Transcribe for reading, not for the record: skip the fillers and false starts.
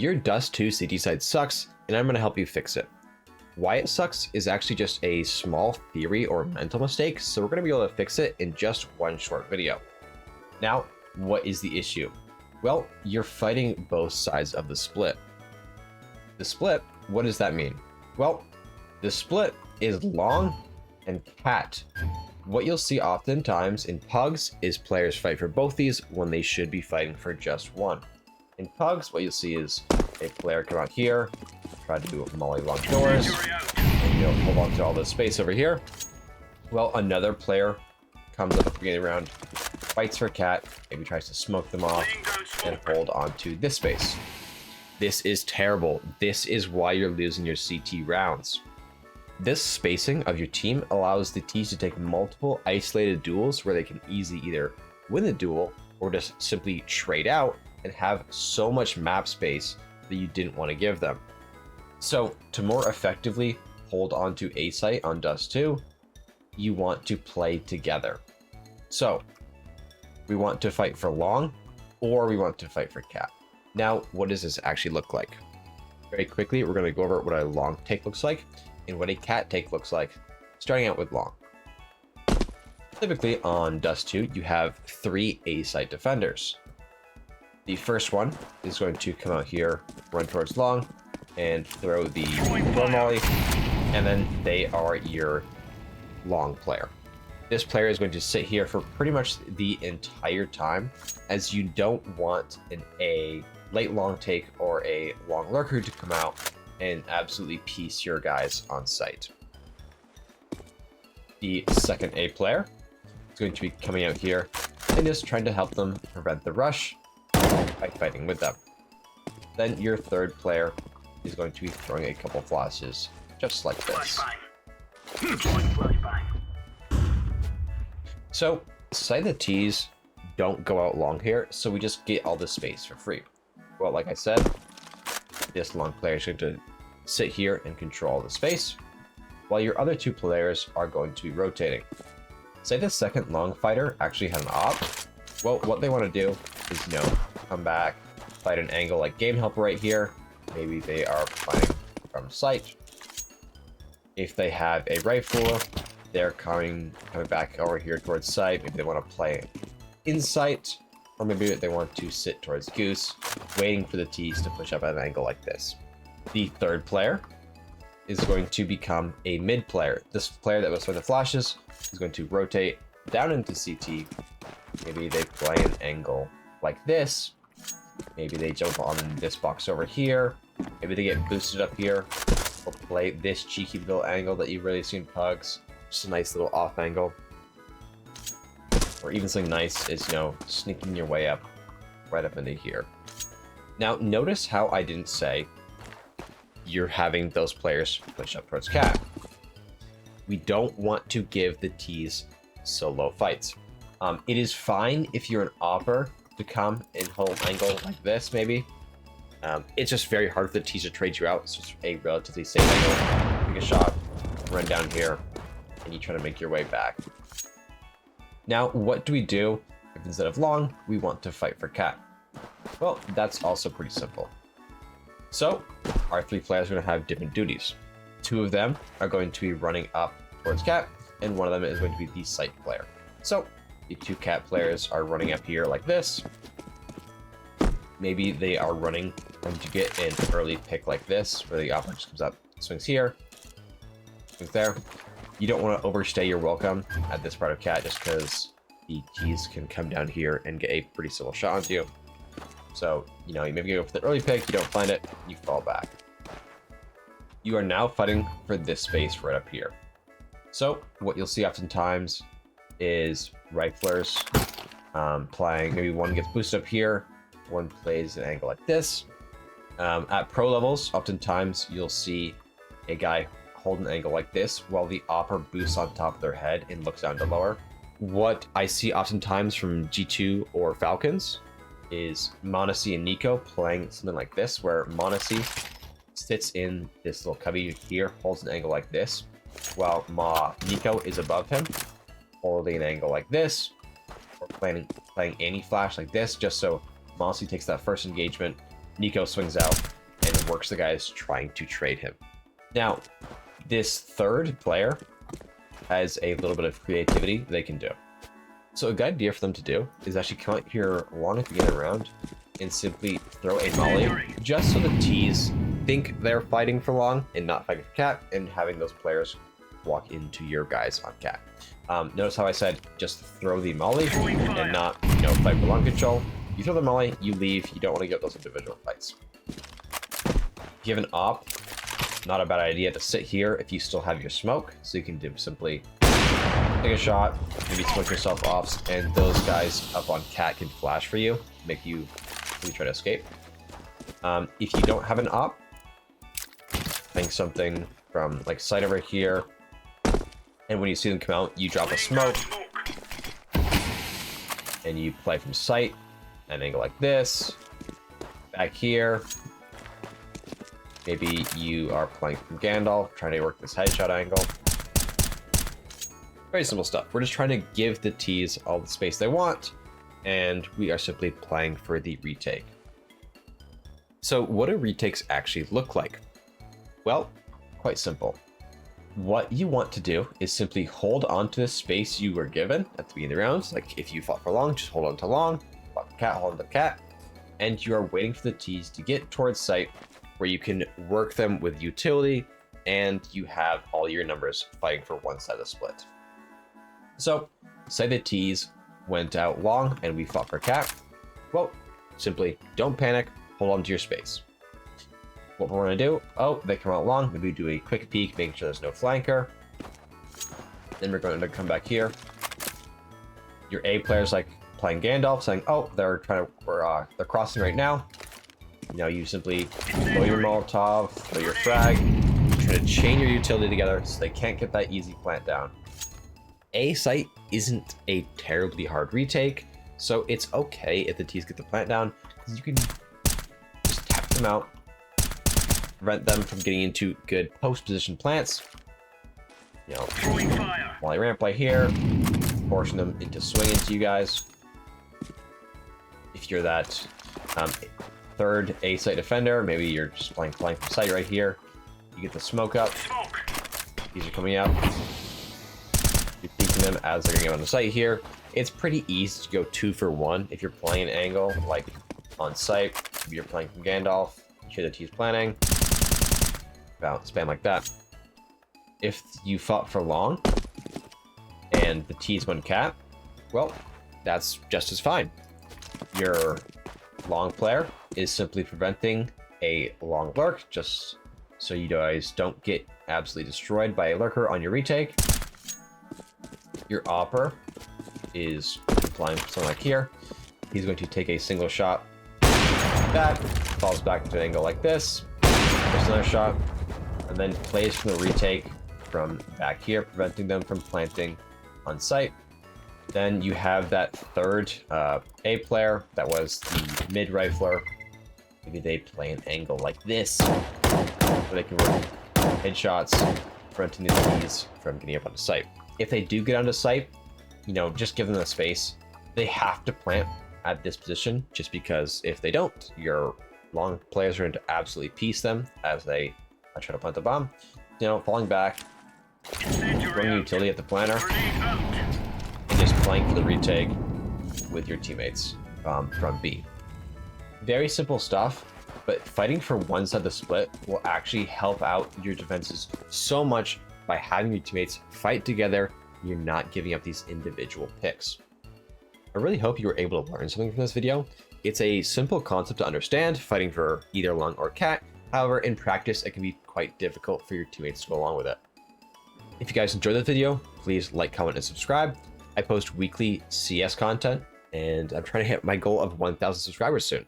Your Dust 2 CT site sucks, and I'm going to help you fix it. Why it sucks is actually just a small theory or mental mistake, so we're going to be able to fix it in just one short video. Now, what is the issue? Well, you're fighting both sides of the split. The split, what does that mean? Well, the split is long and cat. What you'll see oftentimes in pugs is players fight for both these when they should be fighting for just one. In pugs, what you'll see is a player come out here, try to do molly long doors, and you'll hold on to all this space over here. Well, another player comes up at the beginning of the round, fights for cat, maybe tries to smoke them off, and hold on to this space. This is terrible. This is why you're losing your CT rounds. This spacing of your team allows the Ts to take multiple isolated duels where they can easily either win the duel or just simply trade out and have so much map space that you didn't want to give them. So to more effectively hold on to a site on Dust 2, you want to play together. So we want to fight for long or we want to fight for cat. Now, what does this actually look like? Very quickly, we're going to go over what a long take looks like and what a cat take looks like, starting out with long. Typically on Dust 2, you have 3 A-site defenders. The first one is going to come out here, run towards long, and throw the throw molly, and then they are your long player. This player is going to sit here for pretty much the entire time, as you don't want a late long take or a long lurker to come out and absolutely piece your guys on site. The second A player is going to be coming out here and just trying to help them prevent the rush by fighting with them. Then your third player is going to be throwing a couple flashes just like this. So say the Ts don't go out long here, so we just get all this space for free. Well, like I said, this long player is going to sit here and control the space, while your other 2 players are going to be rotating. Say the second long fighter actually had an op. Well, what they want to do is, come back, fight an angle like game help right here. Maybe they are fighting from sight. If they have a rifle, they're coming back over here towards sight. Maybe they want to play in sight, or maybe they want to sit towards goose, waiting for the Ts to push up at an angle like this. The third player is going to become a mid player. This player that was throwing the flashes is going to rotate down into CT. Maybe they play an angle like this. Maybe they jump on this box over here. Maybe they get boosted up here. Or play this cheeky little angle that you really see in pugs. Just a nice little off angle. Or even something nice is, sneaking your way up right up into here. Now, notice how I didn't say you're having those players push up towards cat. We don't want to give the Ts solo fights. It is fine if you're an opper to come and hold angle like this, maybe. It's just very hard for the Ts to trade you out, so it's a relatively safe angle. Take a shot, run down here, and you try to make your way back. Now, what do we do if instead of long, we want to fight for cat? Well, that's also pretty simple. So, our 3 players are going to have different duties. 2 of them are going to be running up towards cat, and one of them is going to be the sight player. So, the 2 cat players are running up here like this. Maybe they are running to get an early pick like this, where the opper just comes up, swings here, swings there. You don't want to overstay your welcome at this part of cat, just because the Ts can come down here and get a pretty simple shot onto you. So, you maybe go for the early pick, you don't find it, you fall back. You are now fighting for this space right up here. So, what you'll see oftentimes is riflers playing, maybe one gets boosted up here, one plays an angle like this. At pro levels, oftentimes you'll see a guy hold an angle like this while the opper boosts on top of their head and looks down to lower. What I see oftentimes from G2 or Falcons is Monacy and Nico playing something like this, where Monacy sits in this little cubby here, holds an angle like this, while Nico is above him, holding an angle like this, or playing anti-flash like this, just so Monacy takes that first engagement, Nico swings out and works the guys trying to trade him. Now, this third player has a little bit of creativity they can do. So a good idea for them to do is actually come out here long at the beginning of the round and simply throw a molly, just so the T's think they're fighting for long and not fighting for cat, and having those players walk into your guys on cat. Notice how I said just throw the molly and not, fight for long control. You throw the molly, you leave. You don't want to get those individual fights. If you have an op, not a bad idea to sit here if you still have your smoke, so you can do simply take a shot, maybe switch yourself off, and those guys up on cat can flash for you, make you really try to escape. If you don't have an op, think something from like sight over here, and when you see them come out, you drop a smoke, and you play from sight, an angle like this, back here. Maybe you are playing from Gandalf, trying to work this headshot angle. Very simple stuff. We're just trying to give the T's all the space they want, and we are simply playing for the retake. So what do retakes actually look like? Well, quite simple. What you want to do is simply hold on to the space you were given at the beginning of the rounds. Like if you fought for long, just hold on to long, fought for cat, hold on to cat, and you are waiting for the T's to get towards sight where you can work them with utility, and you have all your numbers fighting for one side of the split. So, say the T's went out long and we fought for cat. Well, simply don't panic, hold on to your space. What we're gonna do, they come out long, maybe do a quick peek, making sure there's no flanker. Then we're going to come back here. Your A player's like playing Gandalf, saying, they're crossing right now. You simply throw your Molotov, throw your frag, try to chain your utility together so they can't get that easy plant down. A site isn't a terribly hard retake, so it's okay if the T's get the plant down, because you can just tap them out, prevent them from getting into good post-position plants. Molly ramp right here, forcing them into swinging to you guys. If you're that third A site defender, maybe you're just playing from sight right here. You get the smoke up. These are coming out. You're peeking them as they're going to get on the site here. It's pretty easy to go 2 for 1 if you're playing an angle like on site. If you're playing from Gandalf, you hear the T's planning. Spam like that. If you fought for long and the T's went cat, well, that's just as fine. Your long player is simply preventing a long lurk, just so you guys don't get absolutely destroyed by a lurker on your retake. Your opper is applying something like here. He's going to take a single shot like that, falls back into an angle like this, there's another shot, and then plays from the retake from back here, preventing them from planting on site. Then you have that third A player that was the mid rifler. Maybe they play an angle like this, where they can work headshots, preventing the T's from getting up onto site. If they do get onto site, just give them the space. They have to plant at this position, just because if they don't, your long players are going to absolutely piece them as they try to plant the bomb. Falling back, throwing utility at the planter, and just playing for the retake with your teammates from B. Very simple stuff, but fighting for one side of the split will actually help out your defenses so much by having your teammates fight together. You're not giving up these individual picks. I really hope you were able to learn something from this video. It's a simple concept to understand, fighting for either long or cat. However, in practice, it can be quite difficult for your teammates to go along with it. If you guys enjoyed this video, please like, comment, and subscribe. I post weekly CS content, and I'm trying to hit my goal of 1,000 subscribers soon.